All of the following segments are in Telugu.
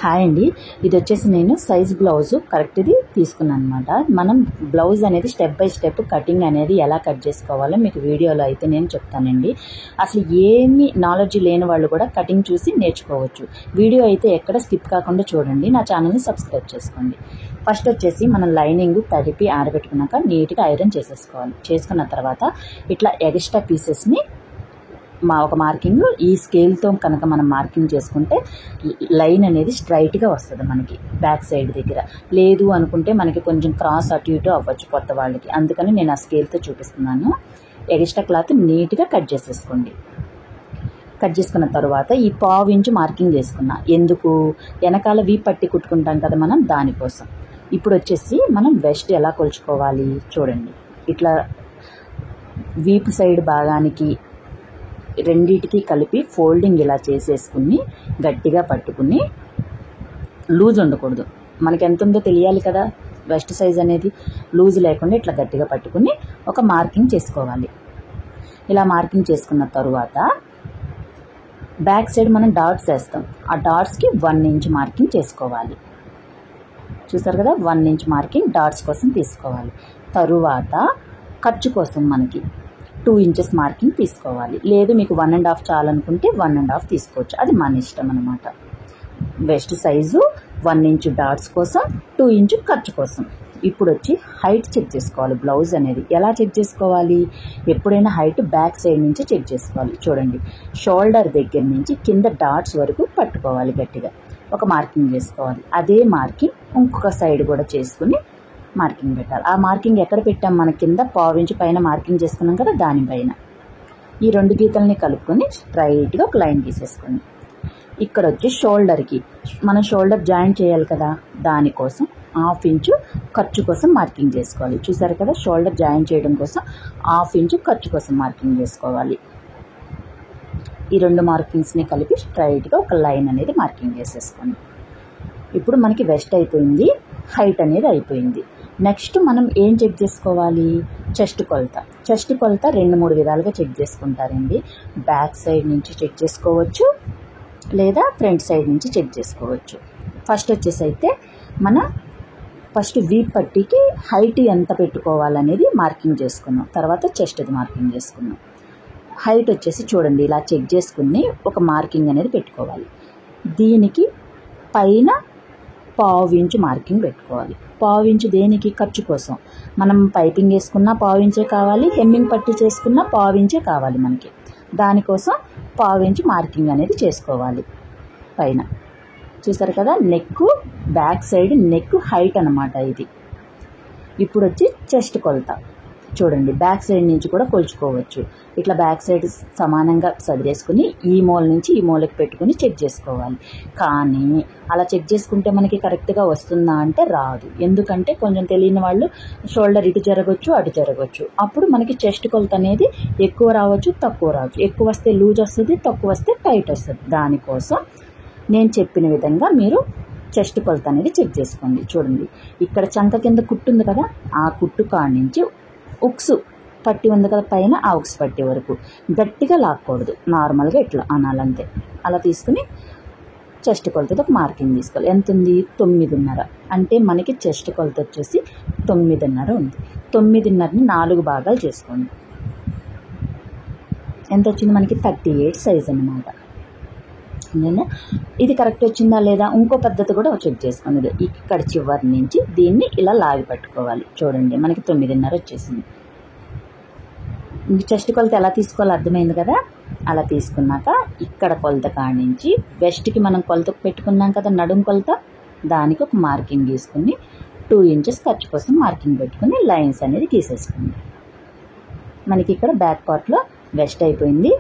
హాయ్ అండి, ఇది వచ్చేసి నేను సైజ్ బ్లౌజ్ కరెక్ట్ ఇది తీసుకున్నాను అనమాట. మనం బ్లౌజ్ అనేది స్టెప్ బై స్టెప్ కటింగ్ అనేది ఎలా కట్ చేసుకోవాలో మీకు వీడియోలో అయితే నేను చెప్తానండి. అసలు ఏమీ నాలెడ్జ్ లేని వాళ్ళు కూడా కటింగ్ చూసి నేర్చుకోవచ్చు. వీడియో అయితే ఎక్కడ స్కిప్ కాకుండా చూడండి. నా ఛానల్ని సబ్స్క్రైబ్ చేసుకోండి. ఫస్ట్ వచ్చేసి మనం లైనింగ్ తడిపి ఆరబెట్టుకున్నాక నీట్గా ఐరన్ చేసేసుకోవాలి. చేసుకున్న తర్వాత ఇట్లా ఎక్స్ట్రా పీసెస్ని ఒక మార్కింగ్ ఈ స్కేల్తో కనుక మనం మార్కింగ్ చేసుకుంటే లైన్ అనేది స్ట్రైట్గా వస్తుంది మనకి బ్యాక్ సైడ్ దగ్గర. లేదు అనుకుంటే మనకి కొంచెం క్రాస్ అటు ఇటు అవ్వచ్చు కొత్త వాళ్ళకి, అందుకని నేను ఆ స్కేల్తో చూపిస్తున్నాను. ఎక్స్ట్రా క్లాత్ నీట్గా కట్ చేసేసుకోండి. కట్ చేసుకున్న తర్వాత ఈ 1/2 ఇంచు మార్కింగ్ చేసుకున్నా. ఎందుకు? వెనకాల వీ పట్టి కుట్టుకుంటాం కదా మనం, దానికోసం. ఇప్పుడు వచ్చేసి మనం వెస్ట్ ఎలా కొలుచుకోవాలి చూడండి. ఇట్లా వీపు సైడ్ భాగానికి రెండిటికి కలిపి ఫోల్డింగ్ ఇలా చేసేసుకుని గట్టిగా పట్టుకుని, లూజ్ ఉండకూడదు, మనకి ఎంత ఉందో తెలియాలి కదా. వెస్ట్ సైజ్ అనేది లూజ్ లేకుండా ఇట్లా గట్టిగా పట్టుకుని ఒక మార్కింగ్ చేసుకోవాలి. ఇలా మార్కింగ్ చేసుకున్న తరువాత బ్యాక్ సైడ్ మనం డాట్స్ వేస్తాం. ఆ డాట్స్కి 1 ఇంచ్ మార్కింగ్ చేసుకోవాలి. చూసారు కదా, 1 ఇంచ్ మార్కింగ్ డాట్స్ కోసం తీసుకోవాలి. తరువాత ఖర్చు కోసం మనకి 2 ఇంచెస్ మార్కింగ్ తీసుకోవాలి. లేదు మీకు 1.5 చాలనుకుంటే 1.5 తీసుకోవచ్చు, అది మన ఇష్టం అనమాట. వెస్ట్ సైజు 1 ఇంచు డాట్స్ కోసం, 2 ఇంచు ఖర్చు కోసం. ఇప్పుడు వచ్చి హైట్ చెక్ చేసుకోవాలి. బ్లౌజ్ అనేది ఎలా చెక్ చేసుకోవాలి? ఎప్పుడైనా హైట్ బ్యాక్ సైడ్ నుంచి చెక్ చేసుకోవాలి. చూడండి, షోల్డర్ దగ్గర నుంచి కింద డాట్స్ వరకు పట్టుకోవాలి, గట్టిగా ఒక మార్కింగ్ చేసుకోవాలి. అదే మార్కింగ్ ఇంకొక సైడ్ కూడా చేసుకుని మార్కింగ్ పెట్టాలి. ఆ మార్కింగ్ ఎక్కడ పెట్టాం? మన కింద 1/2 ఇంచు పైన మార్కింగ్ చేసుకున్నాం కదా, దానిపైన ఈ 2 గీతల్ని కలుపుకొని స్ట్రైట్గా ఒక లైన్ గీసేసుకోండి. ఇక్కడ వచ్చి షోల్డర్కి మనం షోల్డర్ జాయింట్ చేయాలి కదా, దానికోసం 1/2 ఇంచు ఖర్చు కోసం మార్కింగ్ చేసుకోవాలి. చూసారు కదా, షోల్డర్ జాయింట్ చేయడం కోసం 1/2 ఇంచు ఖర్చు కోసం మార్కింగ్ చేసుకోవాలి. ఈ 2 మార్కింగ్స్ని కలిపి స్ట్రైట్గా ఒక లైన్ అనేది మార్కింగ్ చేసేసుకోండి. ఇప్పుడు మనకి వెస్ట్ అయిపోయింది, హైట్ అనేది అయిపోయింది. నెక్స్ట్ మనం ఏం చెక్ చేసుకోవాలి? చెస్ట్ కొలత. చెస్ట్ కొలత 2-3 విధాలుగా చెక్ చేసుకుంటారండి. బ్యాక్ సైడ్ నుంచి చెక్ చేసుకోవచ్చు, లేదా ఫ్రంట్ సైడ్ నుంచి చెక్ చేసుకోవచ్చు. ఫస్ట్ వచ్చేసి అయితే ఫస్ట్ వీప్ పట్టీకి హైట్ ఎంత పెట్టుకోవాలనేది మార్కింగ్ చేసుకున్నాం. తర్వాత చెస్ట్ది మార్కింగ్ చేసుకున్నాం. హైట్ వచ్చేసి చూడండి, ఇలా చెక్ చేసుకుని ఒక మార్కింగ్ అనేది పెట్టుకోవాలి. దీనికి పైన 1/2 ఇంచు మార్కింగ్ పెట్టుకోవాలి. 1/2 ఇంచు దేనికి? ఖర్చు కోసం. మనం పైపింగ్ వేసుకున్నా 1/2 ఇంచే కావాలి, హెమ్మింగ్ పట్టి చేసుకున్నా 1/2 ఇంచే కావాలి మనకి. దానికోసం 1/2 ఇంచు మార్కింగ్ అనేది చేసుకోవాలి పైన. చూసారు కదా, neck back side neck height అన్నమాట ఇది. ఇప్పుడు వచ్చి చెస్ట్ కొలత. చూడండి, బ్యాక్ సైడ్ నుంచి కూడా కొలుచుకోవచ్చు. ఇట్లా బ్యాక్ సైడ్ సమానంగా సదిరేసుకుని ఈ మూల నుంచి ఈ మూలకి పెట్టుకుని చెక్ చేసుకోవాలి. కానీ అలా చెక్ చేసుకుంటే మనకి కరెక్ట్గా వస్తుందా అంటే రాదు. ఎందుకంటే కొంచెం తెలియని వాళ్ళు షోల్డర్ ఇటు జరగవచ్చు, అటు జరగవచ్చు. అప్పుడు మనకి చెస్ట్ కొలత అనేది ఎక్కువ రావచ్చు, తక్కువ రావచ్చు. ఎక్కువ వస్తే లూజ్ వస్తుంది, తక్కువ వస్తే టైట్ వస్తుంది. దానికోసం నేను చెప్పిన విధంగా మీరు చెస్ట్ కొలత అనేది చెక్ చేసుకోండి. చూడండి, ఇక్కడ చంక కింద కుట్టు ఉంది కదా, ఆ కుట్టు కాడి నుంచి ఉక్స్ పట్టి ఉంది కదా పైన, ఆ ఉక్స్ పట్టి వరకు గట్టిగా లాక్కూడదు, నార్మల్గా ఇట్లా అనాలంతే. అలా తీసుకుని చెస్ట్ కొలతతో ఒక మార్కింగ్ తీసుకోవాలి. ఎంత ఉంది? 9.5. అంటే మనకి చెస్ట్ కొలత వచ్చేసి 9.5 ఉంది. 9.5ని 4 భాగాలు చేసుకోండి. ఎంత వచ్చింది మనకి? 38 సైజ్ అన్నమాట. నేను ఇది కరెక్ట్ వచ్చిందా లేదా ఇంకో పద్ధతి కూడా చెక్ చేసుకోండి. ఇక్కడ చివరి నుంచి దీన్ని ఇలా లాగి పట్టుకోవాలి. చూడండి, మనకి 9.5 వచ్చేసింది. చెస్ట్ కొలత ఎలా తీసుకోవాలో అర్థమైంది కదా. అలా తీసుకున్నాక ఇక్కడ కొలత కాడి నుంచి వెస్ట్కి మనం కొలత పెట్టుకున్నాం కదా, నడుం కొలత, దానికి ఒక మార్కింగ్ గీసుకుని 2 ఇంచెస్ ఖర్చు కోసం మార్కింగ్ పెట్టుకుని లైన్స్ అనేది గీసేసుకోండి. మనకి ఇక్కడ బ్యాక్ పార్ట్లో వెస్ట్ అయిపోయింది,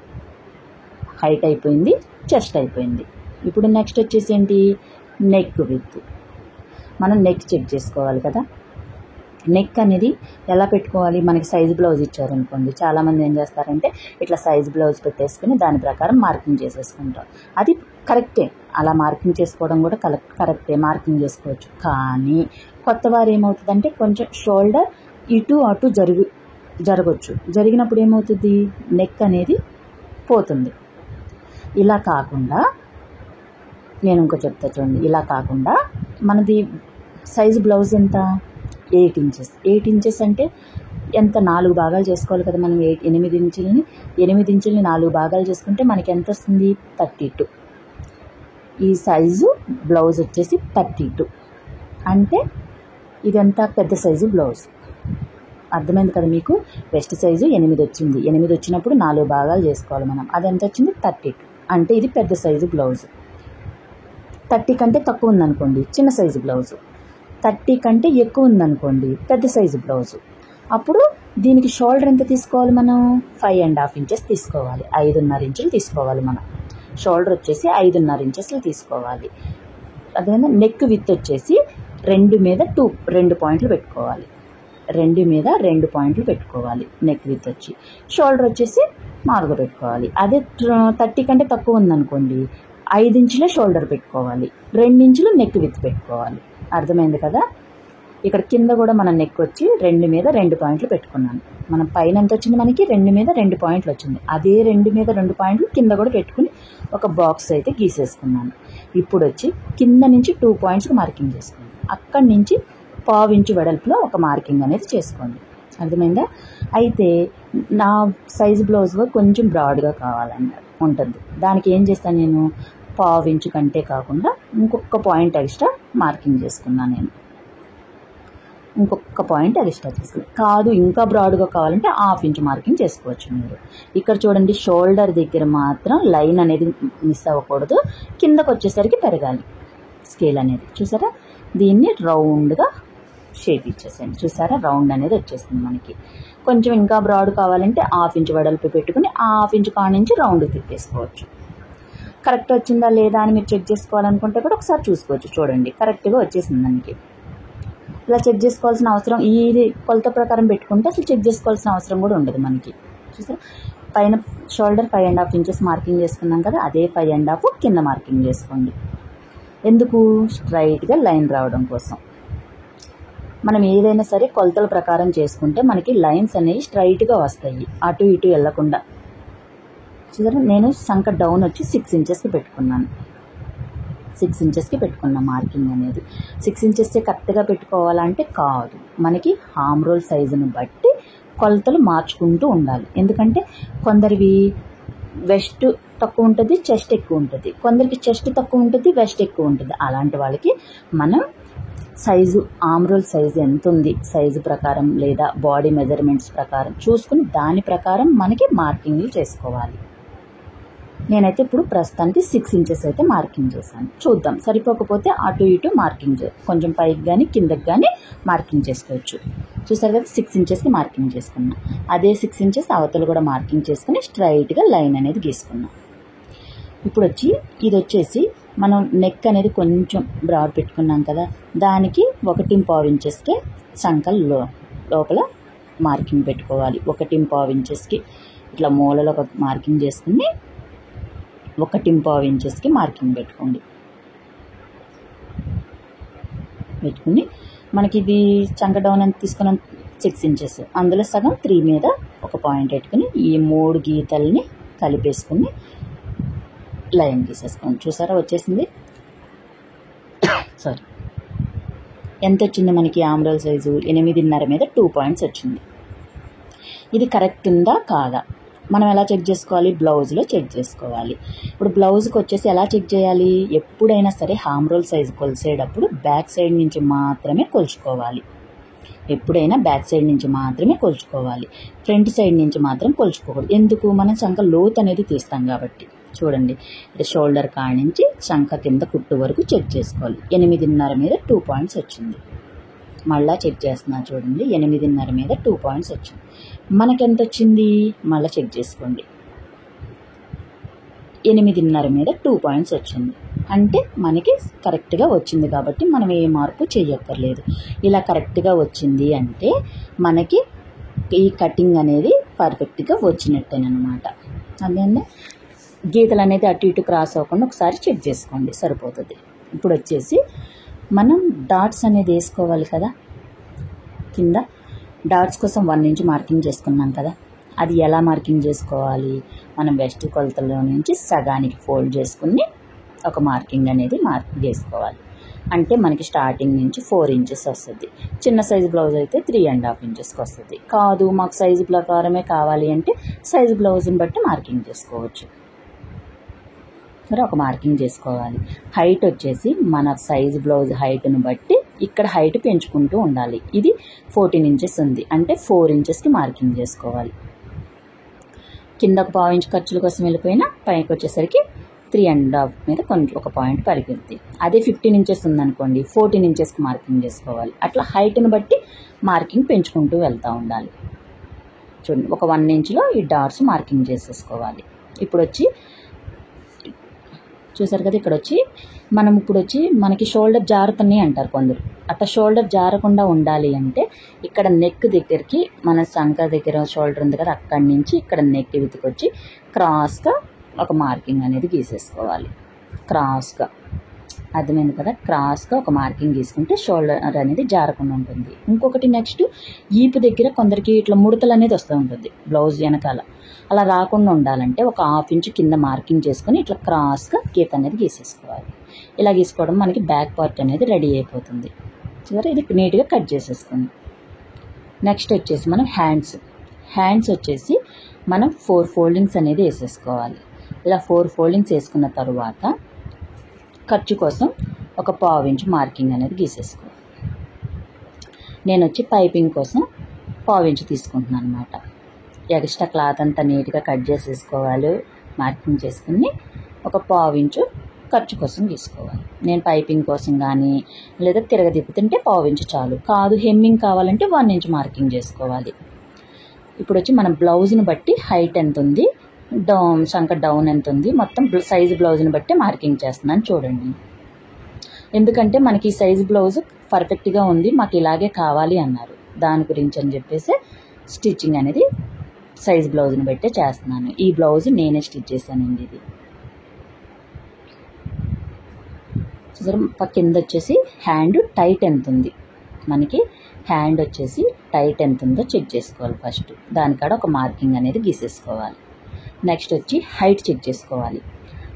హైట్ అయిపోయింది, చెస్ట్ అయిపోయింది. ఇప్పుడు నెక్స్ట్ వచ్చేసి ఏంటి? Neck with. మనం నెక్ చెక్ చేసుకోవాలి కదా. నెక్ అనేది ఎలా పెట్టుకోవాలి? మనకి సైజ్ బ్లౌజ్ ఇచ్చారనుకోండి, చాలామంది ఏం చేస్తారంటే ఇట్లా సైజ్ బ్లౌజ్ పెట్టేసుకుని దాని ప్రకారం మార్కింగ్ చేసేసుకుంటారు. అది కరెక్టే, అలా మార్కింగ్ చేసుకోవడం కూడా కరెక్టే, మార్కింగ్ చేసుకోవచ్చు. కానీ కొత్త వారు ఏమవుతుందంటే కొంచెం షోల్డర్ ఇటు అటు జరగచ్చు. జరిగినప్పుడు ఏమవుతుంది? నెక్ అనేది పోతుంది. ఇలా కాకుండా నేను ఇంకో చెప్తా చూడండి. ఇలా కాకుండా మనది సైజు బ్లౌజ్ ఎంత, 8 ఇంచెస్. 8 ఇంచెస్ అంటే ఎంత, 4 భాగాలు చేసుకోవాలి కదా మనం. 8 ఇంచులని 4 భాగాలు చేసుకుంటే మనకి ఎంత వస్తుంది, 32. ఈ సైజు బ్లౌజ్ వచ్చేసి 32 అంటే ఇదంతా పెద్ద సైజు బ్లౌజ్. అర్థమైంది కదా మీకు. వెస్ట్ సైజు 8 వచ్చింది. 8 వచ్చినప్పుడు 4 భాగాలు చేసుకోవాలి మనం. అది ఎంత వచ్చింది, 32 అంటే ఇది పెద్ద సైజు బ్లౌజ్. 30 కంటే తక్కువ ఉందనుకోండి చిన్న సైజు బ్లౌజు, 30 కంటే ఎక్కువ ఉందనుకోండి పెద్ద సైజు బ్లౌజు. అప్పుడు దీనికి షోల్డర్ ఎంత తీసుకోవాలి మనం, 5.5 ఇంచెస్ తీసుకోవాలి. 5.5 ఇంచులు తీసుకోవాలి మనం. షోల్డర్ వచ్చేసి 5.5 ఇంచెస్లు తీసుకోవాలి. అదేవిధంగా నెక్ విత్ వచ్చేసి 2 మీద 2 పాయింట్లు పెట్టుకోవాలి. 2 మీద 2 పాయింట్లు పెట్టుకోవాలి నెక్ విత్ వచ్చి. షోల్డర్ వచ్చేసి మారుగా పెట్టుకోవాలి. అదే 30 కంటే తక్కువ ఉందనుకోండి 5 ఇంచులే షోల్డర్ పెట్టుకోవాలి, 2 ఇంచులు నెక్ విత్ పెట్టుకోవాలి. అర్థమైంది కదా. ఇక్కడ కింద కూడా మన నెక్ వచ్చి 2 మీద 2 పాయింట్లు పెట్టుకున్నాను. మనం పైన ఎంత వచ్చింది, మనకి 2 మీద 2 పాయింట్లు వచ్చింది. అదే 2 మీద 2 పాయింట్లు కింద కూడా పెట్టుకుని ఒక బాక్స్ అయితే గీసేసుకున్నాను. ఇప్పుడు వచ్చి కింద నుంచి 2 పాయింట్స్కి మార్కింగ్ చేసుకోండి. అక్కడి నుంచి 1/2 ఇంచు వెడల్పులో ఒక మార్కింగ్ అనేది చేసుకోండి. అర్థమైందా. అయితే నా సైజు బ్లౌజ్ కొంచెం బ్రాడ్గా ఉంటుంది. దానికి ఏం చేస్తాను నేను, 1/2 ఇంచు కంటే కాకుండా ఇంకొక పాయింట్ ఎక్స్ట్రా మార్కింగ్ చేసుకున్నాను. నేను ఇంకొక పాయింట్ ఎక్స్ట్రా చేసుకున్నాను. కాదు ఇంకా బ్రాడ్గా కావాలంటే 1/2 ఇంచు మార్కింగ్ చేసుకోవచ్చు మీరు. ఇక్కడ చూడండి, షోల్డర్ దగ్గర మాత్రం లైన్ అనేది మిస్ అవ్వకూడదు, కిందకు వచ్చేసరికి పెరగాలి స్కేల్ అనేది. చూసారా, దీన్ని రౌండ్గా షేప్ ఇచ్చేసాను. చూసారా, రౌండ్ అనేది వచ్చేస్తుంది మనకి. కొంచెం ఇంకా బ్రాడ్ కావాలంటే 1/2 ఇంచు వెడల్పు పెట్టుకుని 1/2 ఇంచు కానించి రౌండ్ తిప్పేసుకోవచ్చు. కరెక్ట్ వచ్చిందా లేదా అని మీరు చెక్ చేసుకోవాలనుకుంటే కూడా ఒకసారి చూసుకోవచ్చు. చూడండి, కరెక్ట్గా వచ్చేసింది మనకి. ఇలా చెక్ చేసుకోవాల్సిన అవసరం, ఈ కొలత ప్రకారం పెట్టుకుంటే అసలు చెక్ చేసుకోవాల్సిన అవసరం కూడా ఉండదు మనకి. చూసారా, పైన షోల్డర్ 5.5 ఇంచెస్ మార్కింగ్ చేసుకున్నాం కదా, అదే 5.5 కింద మార్కింగ్ చేసుకోండి. ఎందుకు, స్ట్రైట్గా లైన్ రావడం కోసం. మనం ఏదైనా సరే కొలతల ప్రకారం చేసుకుంటే మనకి లైన్స్ అనేవి స్ట్రైట్గా వస్తాయి, అటు ఇటు వెళ్ళకుండా. చూసారా, నేను సంక డౌన్ వచ్చి 6 ఇంచెస్కి పెట్టుకున్నాను. 6 ఇంచెస్కి పెట్టుకున్న మార్కింగ్ అనేది. 6 ఇంచెస్సే కరెక్ట్గా పెట్టుకోవాలంటే కాదు, మనకి హామ్ రోల్ సైజుని బట్టి కొలతలు మార్చుకుంటూ ఉండాలి. ఎందుకంటే కొందరివి వెస్ట్ తక్కువ ఉంటుంది, చెస్ట్ ఎక్కువ ఉంటుంది. కొందరికి చెస్ట్ తక్కువ ఉంటుంది, వెస్ట్ ఎక్కువ ఉంటుంది. అలాంటి వాళ్ళకి మనం సైజు, ఆమ్ రోల్ సైజు ఎంత ఉంది సైజు ప్రకారం లేదా బాడీ మెజర్మెంట్స్ ప్రకారం చూసుకుని దాని ప్రకారం మనకి మార్కింగ్లు చేసుకోవాలి. నేనైతే ఇప్పుడు ప్రస్తుతానికి 6 ఇంచెస్ అయితే మార్కింగ్ చేశాను. చూద్దాం, సరిపోకపోతే అటు ఇటు మార్కింగ్ కొంచెం పైకి కానీ కిందకి కానీ మార్కింగ్ చేసుకోవచ్చు. చూసారు కదా, 6 ఇంచెస్కి మార్కింగ్ చేసుకున్నాం. అదే 6 ఇంచెస్ అవతలు కూడా మార్కింగ్ చేసుకుని స్ట్రైట్గా లైన్ అనేది గీసుకున్నాం. ఇప్పుడు వచ్చి ఇది వచ్చేసి మనం నెక్ అనేది కొంచెం బ్రాడ్ పెట్టుకున్నాం కదా, దానికి 1.5 ఇంచెస్కే సంకల్లో లోపల మార్కింగ్ పెట్టుకోవాలి. 1.5 ఇంచెస్కి ఇట్లా మూలలో ఒక మార్కింగ్ చేసుకుని 1.5 ఇంచెస్కి మార్కింగ్ పెట్టుకోండి. పెట్టుకుని మనకి ఇది చంక డౌన్ అని తీసుకున్నాం 6 ఇంచెస్, అందులో సగం 3 మీద ఒక పాయింట్ పెట్టుకుని ఈ 3 గీతల్ని కలిపేసుకుని లైన్ గీసేసుకోండి. చూసారా, వచ్చేసింది. సారీ, ఎంత వచ్చింది మనకి ఆమ్ రోల్ సైజు 8.5 మీద 2 పాయింట్స్ వచ్చింది. ఇది కరెక్ట్ ఉందా కాదా మనం ఎలా చెక్ చేసుకోవాలి, బ్లౌజ్లో చెక్ చేసుకోవాలి. ఇప్పుడు బ్లౌజ్కి వచ్చేసి ఎలా చెక్ చేయాలి, ఎప్పుడైనా సరే హామ్ రోల్ సైజు కొలిసేటప్పుడు బ్యాక్ సైడ్ నుంచి మాత్రమే కొలుచుకోవాలి. ఎప్పుడైనా బ్యాక్ సైడ్ నుంచి మాత్రమే కొలుచుకోవాలి, ఫ్రంట్ సైడ్ నుంచి మాత్రం కొలుచుకోకూడదు. ఎందుకు, మనం చంక లోతు అనేది తీస్తాం కాబట్టి. చూడండి, షోల్డర్ కాడ నుంచి చంక కింద కుట్టు వరకు చెక్ చేసుకోవాలి. 8.5 మీద 2 పాయింట్స్ వచ్చింది. మళ్ళీ చెక్ చేస్తున్నా చూడండి, 8.5 మీద 2 పాయింట్స్ వచ్చింది. మనకెంత వచ్చింది మళ్ళీ చెక్ చేసుకోండి. 8.5 మీద 2 పాయింట్స్ వచ్చింది అంటే మనకి కరెక్ట్గా వచ్చింది కాబట్టి మనం ఏ మార్పు చేయక్కర్లేదు. ఇలా కరెక్ట్గా వచ్చింది అంటే మనకి ఈ కటింగ్ అనేది పర్ఫెక్ట్గా వచ్చినట్టేనమాట. అదేంటే గీతలు అనేది అటు ఇటు క్రాస్ అవ్వకుండా ఒకసారి చెక్ చేసుకోండి, సరిపోతుంది. ఇప్పుడు వచ్చేసి మనం డాట్స్ అనేది వేసుకోవాలి కదా, కింద డాట్స్ కోసం 1 ఇంచ్ మార్కింగ్ చేసుకున్నాం కదా, అది ఎలా మార్కింగ్ చేసుకోవాలి, మనం వెస్ట్ కొలతలో నుంచి సగానికి ఫోల్డ్ చేసుకుని ఒక మార్కింగ్ అనేది చేసుకోవాలి. అంటే మనకి స్టార్టింగ్ నుంచి 4 ఇంచెస్ వస్తుంది. చిన్న సైజు బ్లౌజ్ అయితే 3.5 ఇంచెస్కి వస్తుంది. కాదు మాకు సైజు ప్రకారమే కావాలి అంటే సైజు బ్లౌజ్ని బట్టి మార్కింగ్ చేసుకోవచ్చు. సరే, ఒక మార్కింగ్ చేసుకోవాలి. హైట్ వచ్చేసి మన సైజు బ్లౌజ్ హైట్ను బట్టి ఇక్కడ హైట్ పెంచుకుంటూ ఉండాలి. ఇది 14 ఇంచెస్ ఉంది అంటే 4 ఇంచెస్కి మార్కింగ్ చేసుకోవాలి. కింద ఒక 1/2 ఇంచ్ ఖర్చుల కోసం వెళ్ళిపోయినా పైకి వచ్చేసరికి 3.5 మీద కొంచెం ఒక పాయింట్ పరిగెత్తి. అదే 15 ఇంచెస్ ఉందనుకోండి 14 ఇంచెస్కి మార్కింగ్ చేసుకోవాలి. అట్లా హైట్ను బట్టి మార్కింగ్ పెంచుకుంటూ వెళ్తూ ఉండాలి. చూడండి, ఒక 1 ఇంచ్లో ఈ డాట్స్ మార్కింగ్ చేసేసుకోవాలి. ఇప్పుడు వచ్చి చూసారు కదా, ఇక్కడ వచ్చి మనం ఇప్పుడు వచ్చి మనకి షోల్డర్ జారుతున్నాయి అంటారు కొందరు. అట్లా షోల్డర్ జారకుండా ఉండాలి అంటే ఇక్కడ నెక్ దగ్గరికి మన సంక దగ్గర షోల్డర్ ఉంది కదా, అక్కడి నుంచి ఇక్కడ నెక్ వితికొచ్చి క్రాస్గా ఒక మార్కింగ్ అనేది గీసేసుకోవాలి. క్రాస్గా అర్థమైంది కదా, క్రాస్గా ఒక మార్కింగ్ గీసుకుంటే షోల్డర్ అనేది జారకుండా ఉంటుంది. ఇంకొకటి నెక్స్ట్ ఈపు దగ్గర కొందరికి ఇట్లా ముడతలు అనేది వస్తూ ఉంటుంది బ్లౌజ్ వెనకాల. అలా రాకుండా ఉండాలంటే ఒక 1/2 ఇంచ్ కింద మార్కింగ్ చేసుకొని ఇట్లా క్రాస్గా గీత అనేది గీసేసుకోవాలి. ఇలా గీసుకోవడం మనకి బ్యాక్ పార్ట్ అనేది రెడీ అయిపోతుంది. సరే, ఇది నీట్గా కట్ చేసేసుకోండి. నెక్స్ట్ వచ్చేసి మనం హ్యాండ్స్ వచ్చేసి మనం 4 ఫోల్డింగ్స్ అనేది వేసేసుకోవాలి. ఇలా 4 ఫోల్డింగ్స్ వేసుకున్న తర్వాత ఖర్చు కోసం ఒక 1/2 ఇంచ్ మార్కింగ్ అనేది గీసేసుకోవాలి. నేను వచ్చి పైపింగ్ కోసం 1/2 ఇంచ్ తీసుకుంటున్నాను అనమాట. ఎక్స్ట్రా క్లాత్ అంతా నీట్గా కట్ చేసేసుకోవాలి. మార్కింగ్ చేసుకుని ఒక 1/2 ఇంచు ఖర్చు కోసం తీసుకోవాలి. నేను పైపింగ్ కోసం కానీ లేదా తిరగదిప్పుతుంటే 1/2 ఇంచు చాలు. కాదు హెమ్మింగ్ కావాలంటే 1 ఇంచ్ మార్కింగ్ చేసుకోవాలి. ఇప్పుడు వచ్చి మన బ్లౌజ్ని బట్టి హైట్ ఎంత ఉంది, సంక డౌన్ ఎంత ఉంది, మొత్తం సైజు బ్లౌజ్ని బట్టి మార్కింగ్ చేస్తున్నాను చూడండి. ఎందుకంటే మనకి సైజు బ్లౌజ్ పర్ఫెక్ట్గా ఉంది, మాకు ఇలాగే కావాలి అన్నారు. దాని గురించి అని చెప్పేసి స్టిచ్చింగ్ అనేది సైజు బ్లౌజ్ని బట్టే చేస్తున్నాను. ఈ బ్లౌజ్ నేనే స్టిచ్ చేశానండి. ఇది చూసారు, కింద వచ్చేసి హ్యాండ్ టైట్ ఎంత ఉంది, మనకి హ్యాండ్ వచ్చేసి టైట్ ఎంత ఉందో చెక్ చేసుకోవాలి. ఫస్ట్ దానికాడ ఒక మార్కింగ్ అనేది గీసేసుకోవాలి. నెక్స్ట్ వచ్చి హైట్ చెక్ చేసుకోవాలి.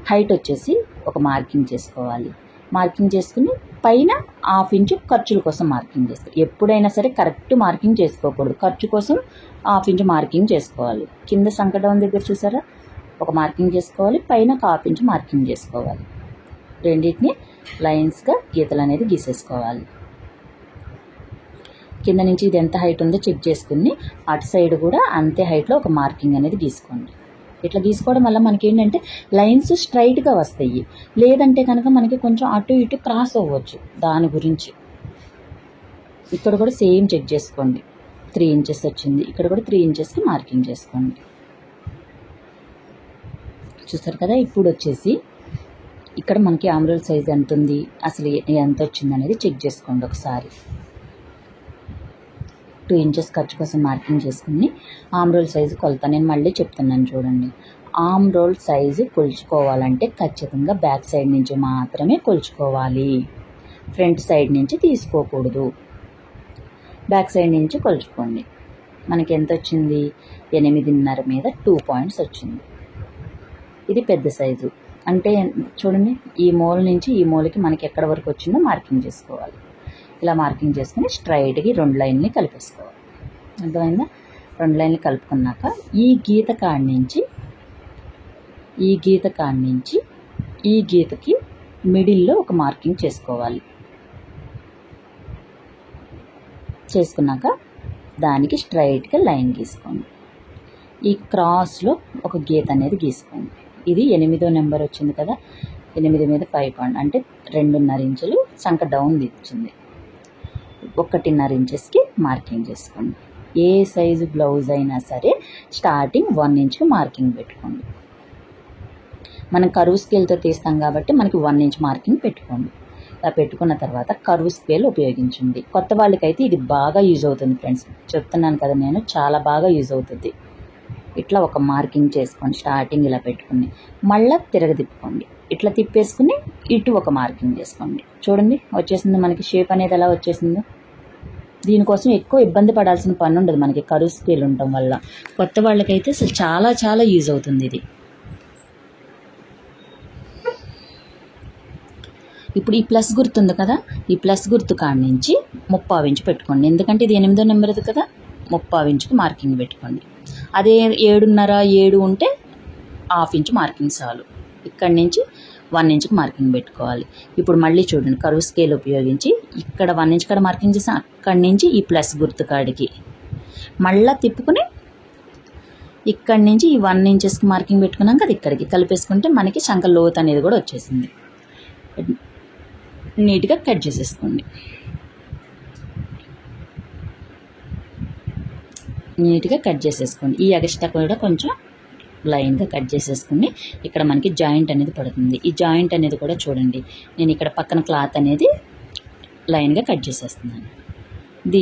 హైట్ వచ్చేసి ఒక మార్కింగ్ చేసుకోవాలి. మార్కింగ్ చేసుకుని పైన 1/2 ఇంచు ఖర్చుల కోసం మార్కింగ్ చేసుకోవాలి. ఎప్పుడైనా సరే కరెక్ట్ మార్కింగ్ చేసుకోకూడదు, ఖర్చు కోసం 1/2 ఇంచు మార్కింగ్ చేసుకోవాలి. కింద సంక డౌన్ దగ్గర చూసారా, ఒక మార్కింగ్ చేసుకోవాలి, పైన ఒక 1/2 ఇంచు మార్కింగ్ చేసుకోవాలి. రెండింటిని లైన్స్గా గీతలు అనేది గీసేసుకోవాలి. కింద నుంచి ఇది ఎంత హైట్ ఉందో చెక్ చేసుకుని అటు సైడ్ కూడా అంతే హైట్లో ఒక మార్కింగ్ అనేది గీసుకోండి. ఇట్లా గీసుకోవడం వల్ల మనకి ఏంటంటే లైన్స్ స్ట్రైట్గా వస్తాయి. లేదంటే కనుక మనకి కొంచెం అటు ఇటు క్రాస్ అవ్వచ్చు. దాని గురించి ఇక్కడ కూడా సేమ్ చెక్ చేసుకోండి. 3 ఇంచెస్ వచ్చింది, ఇక్కడ కూడా 3 ఇంచెస్కి మార్కింగ్ చేసుకోండి. చూస్తారు కదా, ఇప్పుడు వచ్చేసి ఇక్కడ మనకి ఆమ్రోల్ సైజ్ ఎంత ఉంది, అసలు ఎంత వచ్చింది అనేది చెక్ చేసుకోండి ఒకసారి. 2 ఇంచెస్ ఖర్చు కోసం మార్కింగ్ చేసుకుని ఆమ్రోల్ సైజు కొలత నేను మళ్ళీ చెప్తున్నాను చూడండి. ఆమ్రోల్ సైజు కొలుచుకోవాలంటే ఖచ్చితంగా బ్యాక్ సైడ్ నుంచి మాత్రమే కొలుచుకోవాలి, ఫ్రంట్ సైడ్ నుంచి తీసుకోకూడదు. బ్యాక్ సైడ్ నుంచి కొలుచుకోండి. మనకి ఎంత వచ్చింది, 8.5 మీద 2 పాయింట్స్ వచ్చింది. ఇది పెద్ద సైజు అంటే చూడండి, ఈ మూల నుంచి ఈ మూలకి మనకి ఎక్కడ వరకు వచ్చిందో మార్కింగ్ చేసుకోవాలి. ఇలా మార్కింగ్ చేసుకుని స్ట్రైట్గా 2 లైన్ని కలిపేసుకోవాలి. అర్థమైందా? 2 లైన్లు కలుపుకున్నాక ఈ గీత కాడి నుంచి ఈ గీతకి మిడిల్లో ఒక మార్కింగ్ చేసుకోవాలి. చేసుకున్నాక దానికి స్ట్రైట్గా లైన్ గీసుకోండి. ఈ క్రాస్లో ఒక గీత అనేది గీసుకోండి. ఇది 8వ నెంబర్ వచ్చింది కదా, 8 మీద 5 పాయింట్ అంటే 2.5 ఇంచులు సంక డౌన్ వచ్చింది. 1.5 ఇంచెస్కి మార్కింగ్ చేసుకోండి. ఏ సైజు బ్లౌజ్ అయినా సరే స్టార్టింగ్ 1 ఇంచ్కి మార్కింగ్ పెట్టుకోండి. మనం కరువు స్కేల్తో తీస్తాం కాబట్టి మనకి 1 ఇంచ్ మార్కింగ్ పెట్టుకోండి. ఇలా పెట్టుకున్న తర్వాత కరువు స్కేల్ ఉపయోగించండి. కొత్త వాళ్ళకైతే ఇది బాగా యూజ్ అవుతుంది ఫ్రెండ్స్, చెప్తున్నాను కదా నేను, చాలా బాగా యూజ్ అవుతుంది. ఇట్లా ఒక మార్కింగ్ చేసుకోండి. స్టార్టింగ్ ఇలా పెట్టుకుని మళ్ళీ తిరగదిప్పుకోండి. ఇట్లా తిప్పేసుకుని ఇటు ఒక మార్కింగ్ చేసుకోండి. చూడండి వచ్చేసింది మనకి షేప్ అనేది ఎలా వచ్చేసిందో. దీనికోసం ఎక్కువ ఇబ్బంది పడాల్సిన పని ఉండదు మనకి కరువు స్కేల్ ఉండటం వల్ల. కొత్త వాళ్ళకైతే అసలు చాలా చాలా యూజ్ అవుతుంది ఇది. ఇప్పుడు ఈ ప్లస్ గుర్తు ఉంది కదా, ఈ ప్లస్ గుర్తు కాడి నుంచి 3/4 ఇంచు పెట్టుకోండి. ఎందుకంటే ఇది 8వ నెంబర్ది కదా, 3/4 ఇంచుకి మార్కింగ్ పెట్టుకోండి. అదే 7:30, 7 ఉంటే 1/2 ఇంచు మార్కింగ్ చాలు. ఇక్కడి నుంచి 1 ఇంచుకి మార్కింగ్ పెట్టుకోవాలి. ఇప్పుడు మళ్ళీ చూడండి, కరువు స్కేల్ ఉపయోగించి ఇక్కడ 1 ఇంచ్ కాడ మార్కింగ్ చేసాం, అక్కడి నుంచి ఈ ప్లస్ గుర్తు కాడికి మళ్ళీ తిప్పుకుని ఇక్కడి నుంచి ఈ 1 ఇంచెస్కి మార్కింగ్ పెట్టుకున్నాం కదా, ఇక్కడికి కలిపేసుకుంటే మనకి చంక లోతు అనేది కూడా వచ్చేసింది. నీట్గా కట్ చేసేసుకోండి. నీట్గా కట్ చేసేసుకోండి. ఈ ఎక్స్ట్రా కూడా కొంచెం లైన్గా కట్ చేసేసుకుని ఇక్కడ మనకి జాయింట్ అనేది పడుతుంది. ఈ జాయింట్ అనేది కూడా చూడండి, నేను ఇక్కడ పక్కన క్లాత్ అనేది లైన్గా కట్ చేసేస్తున్నాను.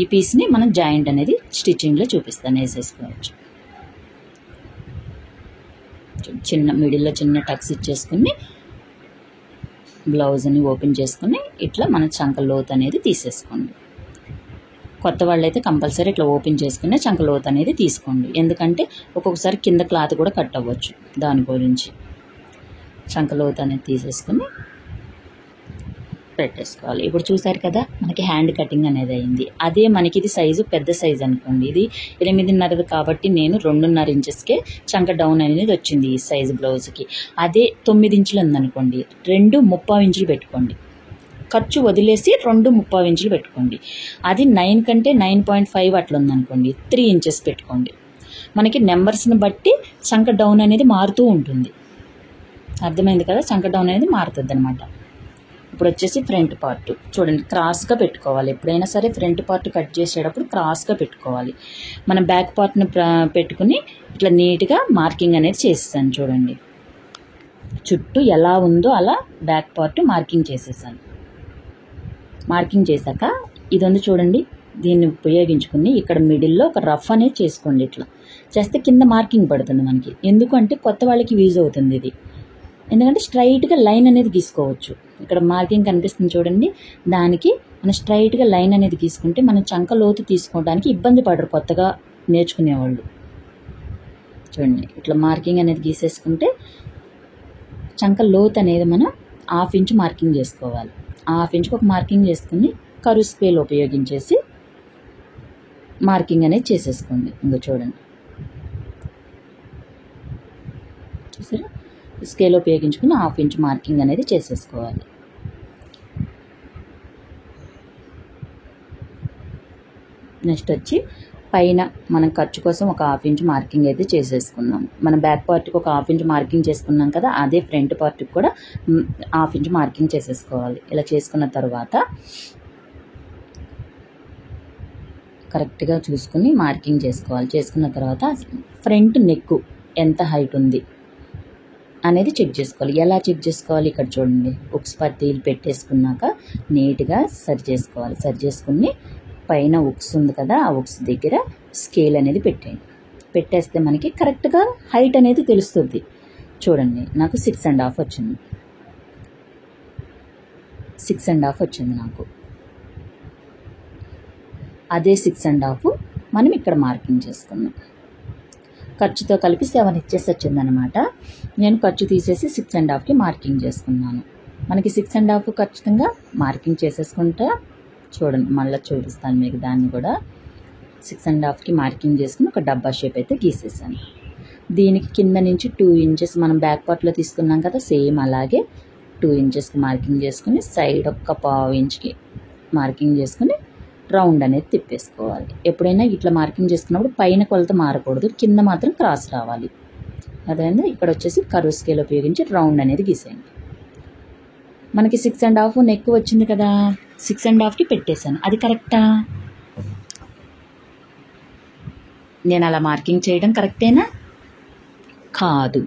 ఈ పీస్ని మనం జాయింట్ అనేది స్టిచ్చింగ్లో చూపిస్తాను, వేసేసుకోవచ్చు. చిన్న మిడిల్లో చిన్న టక్స్ ఇచ్చేసుకుని బ్లౌజ్ని ఓపెన్ చేసుకుని ఇట్లా మన చంక లోతు అనేది తీసేసుకోండి. కొత్త వాళ్ళైతే కంపల్సరీ ఇట్లా ఓపెన్ చేసుకునే చంక లోతు అనేది తీసుకోండి. ఎందుకంటే ఒక్కొక్కసారి కింద క్లాత్ కూడా కట్ అవ్వచ్చు. దాని గురించి చంక లోతు అనేది తీసేసుకుని పెట్టేసుకోవాలి. ఇప్పుడు చూసారు కదా, మనకి హ్యాండ్ కటింగ్ అనేది అయింది. అదే మనకి ఇది సైజు పెద్ద సైజు అనుకోండి, ఇది 8:30 కాబట్టి నేను 2.5 ఇంచెస్కే చంక డౌన్ అనేది వచ్చింది ఈ సైజు బ్లౌజ్కి. అదే 9 ఇంచులు ఉందనుకోండి, 2 3/4 ఇంచులు పెట్టుకోండి. ఖర్చు వదిలేసి 2 3/4 ఇంచులు పెట్టుకోండి. అది 9 కంటే 9.5 అట్లా ఉందనుకోండి, 3 ఇంచెస్ పెట్టుకోండి. మనకి నెంబర్స్ని బట్టి చంక డౌన్ అనేది మారుతూ ఉంటుంది. అర్థమైంది కదా, చంక డౌన్ అనేది మారుతుంది అనమాట. ఇప్పుడు వచ్చేసి ఫ్రంట్ పార్ట్ చూడండి, క్రాస్గా పెట్టుకోవాలి. ఎప్పుడైనా సరే ఫ్రంట్ పార్ట్ కట్ చేసేటప్పుడు క్రాస్గా పెట్టుకోవాలి. మనం బ్యాక్ పార్ట్ని పెట్టుకుని ఇట్లా నీట్గా మార్కింగ్ అనేది చేసేసాను. చూడండి, చుట్టూ ఎలా ఉందో అలా బ్యాక్ పార్ట్ మార్కింగ్ చేసేసాను. మార్కింగ్ చేశాక ఇది ఉంది చూడండి, దీన్ని ఉపయోగించుకుని ఇక్కడ మిడిల్లో ఒక రఫ్ అనేది చేసుకోండి. ఇట్లా చేస్తే కింద మార్కింగ్ పడుతుంది మనకి. ఎందుకంటే కొత్త వాళ్ళకి యూజ్ అవుతుంది ఇది. ఎందుకంటే స్ట్రైట్గా లైన్ అనేది గీసుకోవచ్చు. ఇక్కడ మార్కింగ్ కనిపిస్తుంది చూడండి, దానికి మనం స్ట్రైట్గా లైన్ అనేది గీసుకుంటే మనం చంక లోతు తీసుకోవడానికి ఇబ్బంది పడరు కొత్తగా నేర్చుకునేవాళ్ళు. చూడండి, ఇట్లా మార్కింగ్ అనేది గీసేసుకుంటే చంక లోతు అనేది మనం 1/2 ఇంచు మార్కింగ్ చేసుకోవాలి. 1/2 ఇంచుకి ఒక మార్కింగ్ చేసుకుని కరువు స్కేల్ ఉపయోగించేసి మార్కింగ్ అనేది చేసేసుకోండి. ఇంకో చూడండి, చూసారా, స్కేల్ ఉపయోగించుకుని 1/2 ఇంచు మార్కింగ్ అనేది చేసేసుకోవాలి. నెక్స్ట్ వచ్చి పైన మనం ఖర్చు కోసం ఒక 1/2 ఇంచు మార్కింగ్ అయితే చేసేసుకుందాం. మన బ్యాక్ పార్ట్కి ఒక 1/2 ఇంచు మార్కింగ్ చేసుకున్నాం కదా, అదే ఫ్రంట్ పార్ట్కి కూడా 1/2 ఇంచు మార్కింగ్ చేసేసుకోవాలి. ఇలా చేసుకున్న తర్వాత కరెక్ట్గా చూసుకుని మార్కింగ్ చేసుకోవాలి. చేసుకున్న తర్వాత ఫ్రంట్ నెక్ ఎంత హైట్ ఉంది అనేది చెక్ చేసుకోవాలి. ఎలా చెక్ చేసుకోవాలి, ఇక్కడ చూడండి, ఉక్స్ పట్టీలు పెట్టేసుకున్నాక నీట్గా సరి చేసుకోవాలి. సరి చేసుకుని పైన ఉక్స్ ఉంది కదా, ఆ ఉక్స్ దగ్గర స్కేల్ అనేది పెట్టేయండి. పెట్టేస్తే మనకి కరెక్ట్గా హైట్ అనేది తెలుస్తుంది. చూడండి, నాకు 6.5 వచ్చింది. 6.5 వచ్చింది నాకు. అదే 6.5 మనం ఇక్కడ మార్కింగ్ చేసుకున్నాం. ఖర్చుతో కలిపి 7 ఇంచెస్ వచ్చిందనమాట. నేను ఖర్చు తీసేసి 6.5కి మార్కింగ్ చేసుకున్నాను. మనకి 6.5 ఖచ్చితంగా మార్కింగ్ చేసేసుకుంటా. చూడండి, మళ్ళీ చూపిస్తాను మీకు దాన్ని కూడా. 6.5కి మార్కింగ్ చేసుకుని ఒక డబ్బా షేప్ అయితే గీసేసాను. దీనికి కింద నుంచి 2 ఇంచెస్ మనం బ్యాక్ పార్ట్లో తీసుకున్నాం కదా, సేమ్ అలాగే 2 ఇంచెస్కి మార్కింగ్ చేసుకుని సైడ్ ఒక 1/2 ఇంచ్కి మార్కింగ్ చేసుకుని రౌండ్ అనేది తిప్పేసుకోవాలి. ఎప్పుడైనా ఇట్లా మార్కింగ్ చేసుకున్నప్పుడు పైన కొలత మారకూడదు, కింద మాత్రం క్రాస్ రావాలి. అదేందా ఇక్కడ వచ్చేసి కరువు స్కేల్ ఉపయోగించి రౌండ్ అనేది గీసేయండి. మనకి 6.5 నెక్ వచ్చింది కదా, 6.5కి పెట్టేశాను. అది కరెక్టా? నేను అలా మార్కింగ్ చేయడం కరెక్టేనా? కాదు.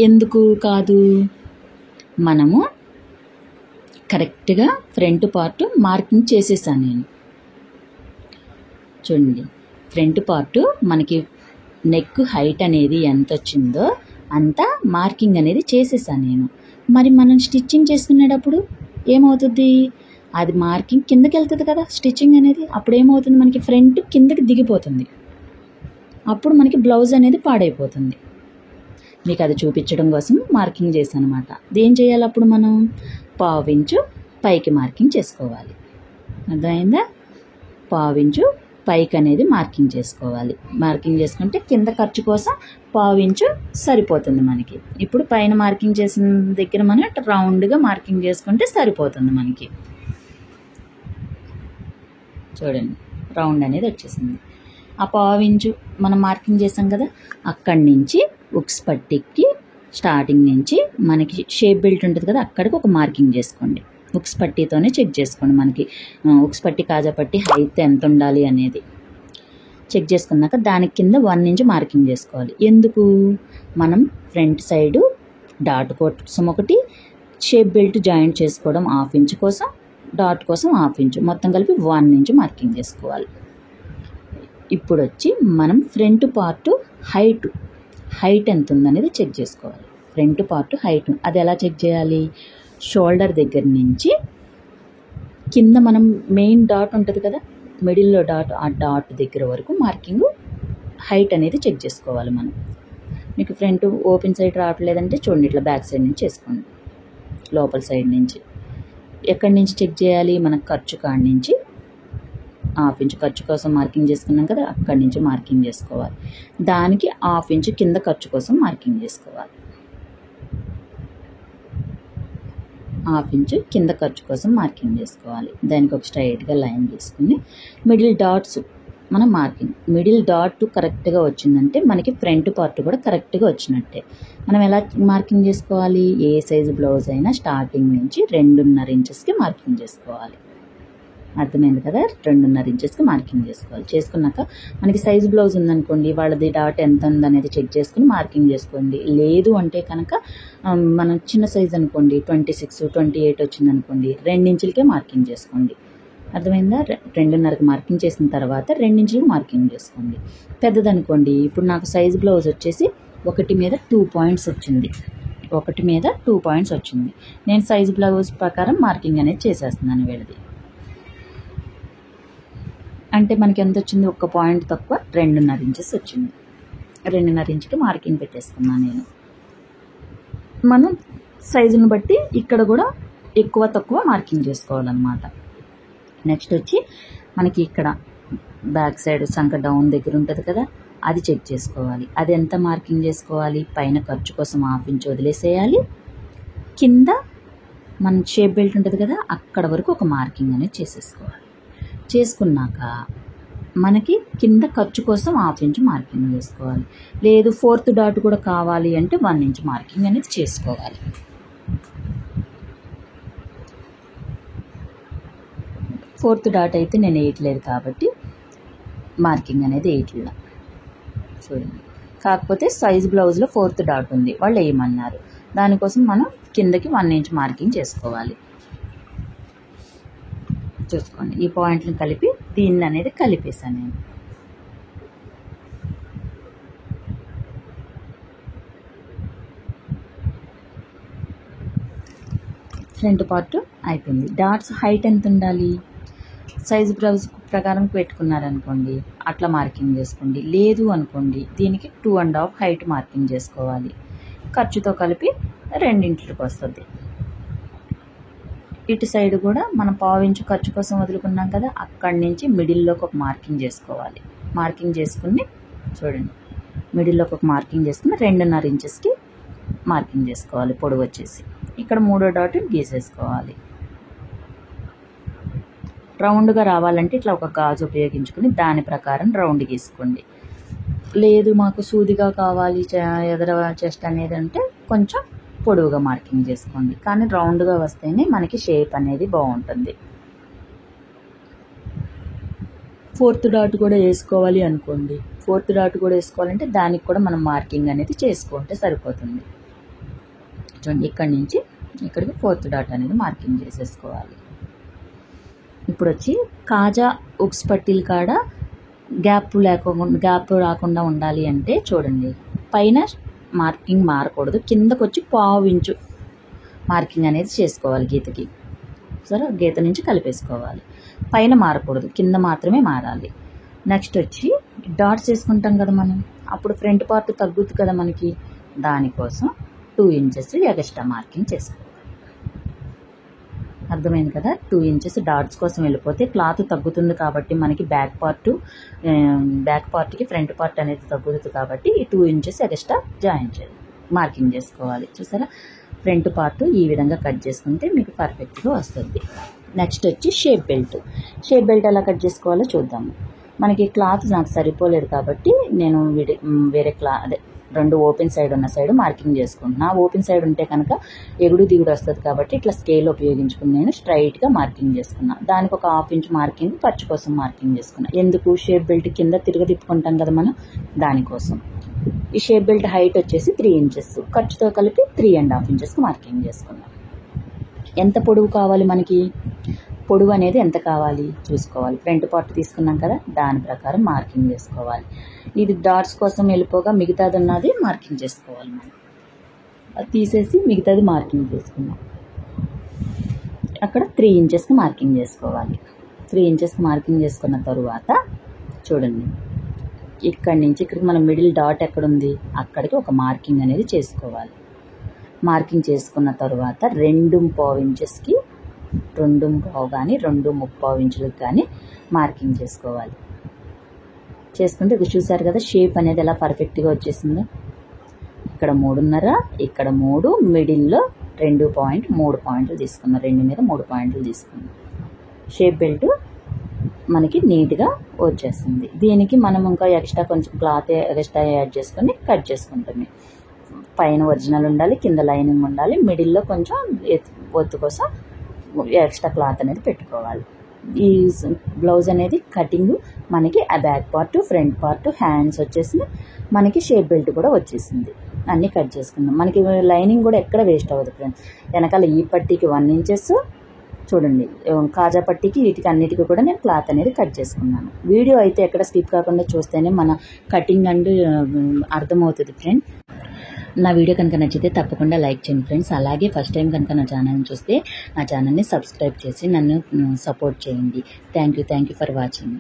ఎందుకు కాదు? మనము కరెక్ట్గా ఫ్రంట్ పార్ట్ మార్కింగ్ చేసేసాను నేను. చూడండి, ఫ్రంట్ పార్ట్ మనకి నెక్ హైట్ అనేది ఎంత వచ్చిందో అంత మార్కింగ్ అనేది చేసేసాను నేను. మరి మనం స్టిచ్చింగ్ చేసుకునేటప్పుడు ఏమవుతుంది, అది మార్కింగ్ కిందకి వెళ్తుంది కదా స్టిచ్చింగ్ అనేది. అప్పుడు ఏమవుతుంది, మనకి ఫ్రంట్ కిందకి దిగిపోతుంది. అప్పుడు మనకి బ్లౌజ్ అనేది పాడైపోతుంది. మీకు అది చూపించడం కోసం మార్కింగ్ చేశాను అనమాట. ఏం చేయాలి అప్పుడు మనం 1/2 ఇంచు పైకి మార్కింగ్ చేసుకోవాలి. అర్థమైందా? పావించు పైకి అనేది మార్కింగ్ చేసుకోవాలి. మార్కింగ్ చేసుకుంటే కింద ఖర్చు కోసం పావించు సరిపోతుంది మనకి. ఇప్పుడు పైన మార్కింగ్ చేసిన దగ్గర మనం రౌండ్గా మార్కింగ్ చేసుకుంటే సరిపోతుంది మనకి. చూడండి, రౌండ్ అనేది వచ్చేసింది. ఆ పావించు మనం మార్కింగ్ చేసాం కదా, అక్కడి నుంచి ఉక్స్ పట్టీకి స్టార్టింగ్ నుంచి మనకి షేప్ బెల్ట్ ఉంటుంది కదా, అక్కడికి ఒక మార్కింగ్ చేసుకోండి. ఉక్స్ పట్టీతోనే చెక్ చేసుకోండి. మనకి ఉక్స్ పట్టీ కాజా పట్టీ హైట్ ఎంత ఉండాలి అనేది చెక్ చేసుకున్నాక దానికి కింద 1 ఇంచ్ మార్కింగ్ చేసుకోవాలి. ఎందుకు? మనం ఫ్రంట్ సైడు డాట్ కోసం ఒకటి, షేప్ బెల్ట్ జాయింట్ చేసుకోవడం 1/2 ఇంచ్ కోసం, డాట్ కోసం 1/2 ఇంచ్, మొత్తం కలిపి 1 ఇంచ్ మార్కింగ్ చేసుకోవాలి. ఇప్పుడు వచ్చి మనం ఫ్రంట్ పార్ట్ హైట్ ఎంత ఉందనేది చెక్ చేసుకోవాలి. ఫ్రంట్ పార్ట్ హైట్ అది ఎలా చెక్ చేయాలి? షోల్డర్ దగ్గర నుంచి కింద మనం మెయిన్ డాట్ ఉంటుంది కదా, మిడిల్లో డాట్, ఆ డాట్ దగ్గర వరకు మార్కింగ్ హైట్ అనేది చెక్ చేసుకోవాలి మనం. మీకు ఫ్రంట్ ఓపెన్ సైడ్ రావట్లేదంటే చూడండి, ఇట్లా బ్యాక్ సైడ్ నుంచి చేసుకోండి. లోపల సైడ్ నుంచి ఎక్కడి నుంచి చెక్ చేయాలి? మన ఖర్చు కాడి నుంచి 1/2 ఇంచ్ ఖర్చు కోసం మార్కింగ్ చేసుకున్నాం కదా, అక్కడి నుంచి మార్కింగ్ చేసుకోవాలి. దానికి 1/2 ఇంచ్ కింద ఖర్చు కోసం మార్కింగ్ చేసుకోవాలి. 1/2 ఇంచ్ కింద ఖర్చు కోసం మార్కింగ్ చేసుకోవాలి. దానికి ఒక స్ట్రైట్గా లైన్ తీసుకుని మిడిల్ డాట్స్ మనం మార్కింగ్, మిడిల్ డాట్ కరెక్ట్గా వచ్చిందంటే మనకి ఫ్రంట్ పార్ట్ కూడా కరెక్ట్గా వచ్చినట్టే. మనం ఎలా మార్కింగ్ చేసుకోవాలి? ఏ సైజు బ్లౌజ్ అయినా స్టార్టింగ్ నుంచి 2.5 ఇంచెస్కి మార్కింగ్ చేసుకోవాలి. అర్థమైంది కదా? 2.5 ఇంచెస్కి మార్కింగ్ చేసుకోవాలి. చేసుకున్నాక మనకి సైజు బ్లౌజ్ ఉందనుకోండి, వాళ్ళది డాట్ ఎంత ఉందనేది చెక్ చేసుకుని మార్కింగ్ చేసుకోండి. లేదు అంటే కనుక మనం చిన్న సైజు అనుకోండి, 26, 28 వచ్చిందనుకోండి, 2 ఇంచులకే మార్కింగ్ చేసుకోండి. అర్థమైందా? 2.5కి మార్కింగ్ చేసిన తర్వాత 2 ఇంచులకి మార్కింగ్ చేసుకోండి. పెద్దదనుకోండి, ఇప్పుడు నాకు సైజు బ్లౌజ్ వచ్చేసి 1 మీద 2 పాయింట్స్ వచ్చింది. 1 మీద 2 పాయింట్స్ వచ్చింది. నేను సైజు బ్లౌజ్ ప్రకారం మార్కింగ్ అనేది చేసేస్తున్నాను వీళ్ళది. అంటే మనకి ఎంత వచ్చింది? 1 పాయింట్ తక్కువ 2.5 ఇంచెస్ వచ్చింది. 2.5 ఇంచుకి మార్కింగ్ పెట్టేసుకున్నాను నేను. మనం సైజుని బట్టి ఇక్కడ కూడా ఎక్కువ తక్కువ మార్కింగ్ చేసుకోవాలన్నమాట. నెక్స్ట్ వచ్చి మనకి ఇక్కడ బ్యాక్ సైడ్ సంక డౌన్ దగ్గర ఉంటుంది కదా, అది చెక్ చేసుకోవాలి. అది ఎంత మార్కింగ్ చేసుకోవాలి? పైన ఖర్చు కోసం 1/2 ఇంచ్ వదిలేసేయాలి. కింద మన షేప్ బెల్ట్ ఉంటుంది కదా, అక్కడ వరకు ఒక మార్కింగ్ అనేది చేసేసుకోవాలి. చేసుకున్నాక మనకి కింద ఖర్చు కోసం 1/2 ఇంచ్ మార్కింగ్ చేసుకోవాలి. లేదు 4th డాట్ కూడా కావాలి అంటే 1 ఇంచ్ మార్కింగ్ అనేది చేసుకోవాలి. ఫోర్త్ డాట్ అయితే నేను వేయట్లేదు కాబట్టి మార్కింగ్ అనేది వేయట్లేదు. చూడండి, కాకపోతే సైజ్ బ్లౌజ్లో 4th డాట్ ఉంది, వాళ్ళు వేయమన్నారు. దానికోసం మనం కిందకి 1 ఇంచ్ మార్కింగ్ చేసుకోవాలి. చూసుకోండి, ఈ పాయింట్లను కలిపి దీన్ని అనేది కలిపేసాను నేను. ఫ్రంట్ పార్ట్ అయిపోయింది. డాట్స్ హైట్ ఎంత ఉండాలి? సైజ్ బ్లౌజ్ ప్రకారం పెట్టుకున్నారనుకోండి, అట్లా మార్కింగ్ చేసుకోండి. లేదు అనుకోండి, దీనికి 2.5 హైట్ మార్కింగ్ చేసుకోవాలి. ఖర్చుతో కలిపి 2 ఇంచులకు వస్తుంది. ఇటు సైడ్ కూడా మనం 1/2 ఇంచు ఖర్చు కోసం వదులుకున్నాం కదా, అక్కడి నుంచి మిడిల్లోకి ఒక మార్కింగ్ చేసుకోవాలి. మార్కింగ్ చేసుకుని చూడండి, మిడిల్లోకి ఒక మార్కింగ్ చేసుకుని 2.5 ఇంచెస్కి మార్కింగ్ చేసుకోవాలి. పొడవు వచ్చేసి ఇక్కడ 3వ డాట్ గీసేసుకోవాలి. రౌండ్గా రావాలంటే ఇట్లా ఒక గాజు ఉపయోగించుకుని దాని ప్రకారం రౌండ్ గీసుకోండి. లేదు మాకు సూదిగా కావాలి ఎదర చెస్ట్ అనేది అంటే కొంచెం పొడవుగా మార్కింగ్ చేసుకోండి. కానీ రౌండ్గా వస్తేనే మనకి షేప్ అనేది బాగుంటుంది. 4th డాట్ కూడా వేసుకోవాలి అనుకోండి, 4th డాట్ కూడా వేసుకోవాలంటే దానికి కూడా మనం మార్కింగ్ అనేది చేసుకుంటే సరిపోతుంది. చూడండి, ఇక్కడి నుంచి ఇక్కడికి 4th డాట్ అనేది మార్కింగ్ చేసేసుకోవాలి. ఇప్పుడు వచ్చి కాజా ఉక్స్ పట్టీల కాడ గ్యాప్ రాకుండా ఉండాలి అంటే చూడండి, పైన మార్కింగ్ మారకూడదు, కిందకు వచ్చి 1/2 ఇంచు మార్కింగ్ అనేది చేసుకోవాలి గీతకి. సరే, గీత నుంచి కలిపేసుకోవాలి. పైన మారకూడదు, కింద మాత్రమే మారాలి. నెక్స్ట్ వచ్చి డాట్స్ వేసుకుంటాం కదా మనం, అప్పుడు ఫ్రంట్ పార్ట్ తగ్గుతుంది కదా మనకి, దానికోసం 2 ఇంచెస్ ఎక్స్ట్రా మార్కింగ్ చేసుకోవాలి. అర్థమైంది కదా. 2 ఇంచెస్ డాట్స్ కోసం వెళ్ళిపోతే క్లాత్ తగ్గుతుంది కాబట్టి మనకి బ్యాక్ పార్ట్కి ఫ్రంట్ పార్ట్ అనేది తగ్గుతుంది కాబట్టి ఈ 2 ఇంచెస్ ఎక్స్ట్రా మార్కింగ్ చేసుకోవాలి. చూసారా, ఫ్రంట్ పార్ట్ ఈ విధంగా కట్ చేసుకుంటే మీకు పర్ఫెక్ట్గా వస్తుంది. నెక్స్ట్ వచ్చి షేప్ బెల్ట్ ఎలా కట్ చేసుకోవాలో చూద్దాము. మనకి క్లాత్ నాకు సరిపోలేదు కాబట్టి నేను వేరే అదే 2 ఓపెన్ సైడ్ ఉన్న సైడ్ మార్కింగ్ చేసుకుంటున్నా. ఓపెన్ సైడ్ ఉంటే కనుక ఎగుడు దిగుడు వస్తుంది కాబట్టి ఇట్లా స్కేల్ ఉపయోగించుకుని నేను స్ట్రైట్గా మార్కింగ్ చేసుకున్నా. దానికి ఒక 1/2 ఇంచ్ మార్కింగ్ ఖర్చు కోసం మార్కింగ్ చేసుకున్నా. ఎందుకు, షేప్ బెల్ట్ కింద తిప్పుకుంటాం కదా మనం, దానికోసం. ఈ షేప్ బెల్ట్ హైట్ వచ్చేసి 3 ఇంచెస్, ఖర్చుతో కలిపి 3.5 ఇంచెస్కి మార్కింగ్ చేసుకున్నాం. ఎంత పొడవు కావాలి మనకి, పొడవు అనేది ఎంత కావాలి చూసుకోవాలి. ఫ్రంట్ పార్ట్ తీసుకున్నాం కదా, దాని ప్రకారం మార్కింగ్ చేసుకోవాలి. ఇది డాట్స్ కోసం వెళ్ళిపోగా మిగతాది ఉన్నది మార్కింగ్ చేసుకోవాలి. మనం అది తీసేసి మిగతాది మార్కింగ్ చేసుకున్నాం. అక్కడ 3 ఇంచెస్కి మార్కింగ్ చేసుకోవాలి. 3 ఇంచెస్కి మార్కింగ్ చేసుకున్న తరువాత చూడండి, ఇక్కడి నుంచి ఇక్కడికి మన మిడిల్ డాట్ ఎక్కడుంది అక్కడికి ఒక మార్కింగ్ అనేది చేసుకోవాలి. మార్కింగ్ చేసుకున్న తర్వాత 2.5 ఇంచెస్కి 2.5 కానీ 2.75 ఇంచులకు కానీ మార్కింగ్ చేసుకోవాలి. చేసుకుంటే ఇది చూసారు కదా, షేప్ అనేది ఎలా పర్ఫెక్ట్గా వచ్చేసిందో. ఇక్కడ 3.5, ఇక్కడ 3, మిడిల్లో 2.3 పాయింట్లు తీసుకున్నాం. 2 మీద 3 పాయింట్లు తీసుకున్నాం. షేప్ బెల్ట్ మనకి నీట్గా వచ్చేస్తుంది. దీనికి మనం ఇంకా ఎక్స్ట్రా కొంచెం క్లాత్ ఎక్స్ట్రా యాడ్ చేసుకొని కట్ చేసుకుంటాం. పైన ఒరిజినల్ ఉండాలి, కింద లైనింగ్ ఉండాలి, మిడిల్లో కొంచెం ఒత్తు కోసం ఎక్స్ట్రా క్లాత్ అనేది పెట్టుకోవాలి. ఈ బ్లౌజ్ అనేది కటింగ్ మనకి ఆ back part, front part, hands వచ్చేసి మనకి షేప్ బెల్ట్ కూడా వచ్చేసింది. అన్నీ కట్ చేసుకుందాం. మనకి లైనింగ్ కూడా ఎక్కడ వేస్ట్ అవ్వదు ఫ్రెండ్స్. వెనకాల ఈ పట్టీకి 1 ఇంచెస్ చూడండి, కాజా పట్టీకి వీటికి అన్నిటికీ కూడా నేను క్లాత్ అనేది కట్ చేసుకున్నాను. వీడియో అయితే ఎక్కడ స్కిప్ కాకుండా చూస్తేనే మన కటింగ్ అండ్ అర్థమవుతుంది ఫ్రెండ్. నా వీడియో కనుక నచ్చితే తప్పకుండా లైక్ చేయండి ఫ్రెండ్స్. అలాగే ఫస్ట్ టైం కనుక నా ఛానల్ని చూస్తే నా ఛానల్ని సబ్స్క్రైబ్ చేసి నన్ను సపోర్ట్ చేయండి. Thank you for watching.